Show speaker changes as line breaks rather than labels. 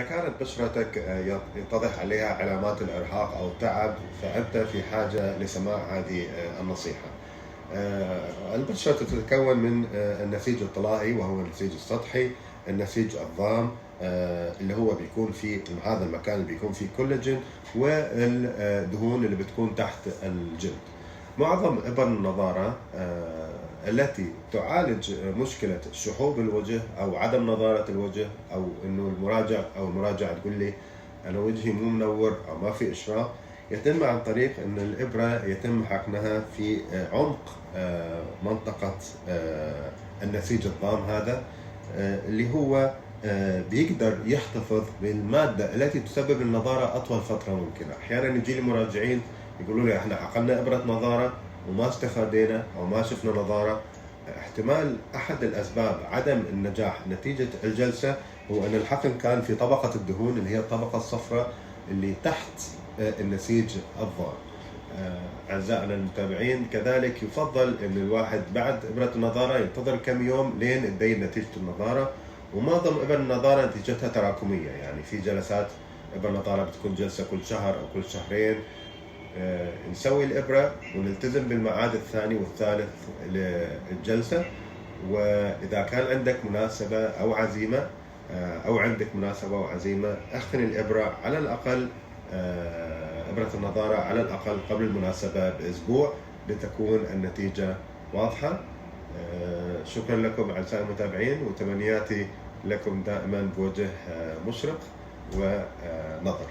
إذا كانت بشرتك يتضح عليها علامات الإرهاق أو التعب، فأنت في حاجة لسماع هذه النصيحة. البشرة تتكون من النسيج الطلائي وهو النسيج السطحي، النسيج الضام اللي هو بيكون في هذا المكان اللي بيكون فيه كولاجين، والدهون اللي بتكون تحت الجلد. معظم إبر النضارة التي تعالج مشكلة شحوب الوجه أو عدم نضارة الوجه، أو إنه المراجع تقول لي أنا وجهي مو منور أو ما في إشراق، يتم عن طريق إن الإبرة يتم حقنها في عمق منطقة النسيج الضام هذا، اللي هو بيقدر يحتفظ بالمادة التي تسبب النضارة أطول فترة ممكنة. أحيانا يجي لي مراجعين يقولوا لي احنا عقلنا إبرة نظارة وما استفادينا أو ما شفنا نظارة. احتمال أحد الأسباب عدم النجاح نتيجة الجلسة هو أن الحقن كان في طبقة الدهون اللي هي الطبقة الصفراء اللي تحت النسيج الضار. أعزائنا المتابعين، كذلك يفضل أن الواحد بعد إبرة النظارة ينتظر كم يوم لين تبين نتيجة النظارة. ومعظم إبر النظارة نتيجتها تراكمية، يعني في جلسات إبر النظارة بتكون جلسة كل شهر أو كل شهرين. نسوي الإبرة ونلتزم بالميعاد الثاني والثالث للجلسة. وإذا كان عندك مناسبة أو عزيمة أو عندك مناسبة وعزيمة، أختن الإبرة على الأقل، إبرة النظارة على الأقل قبل المناسبة بأسبوع لتكون النتيجة واضحة. شكرا لكم أعزائي المتابعين، وتمنياتي لكم دائما بوجه مشرق ونظر.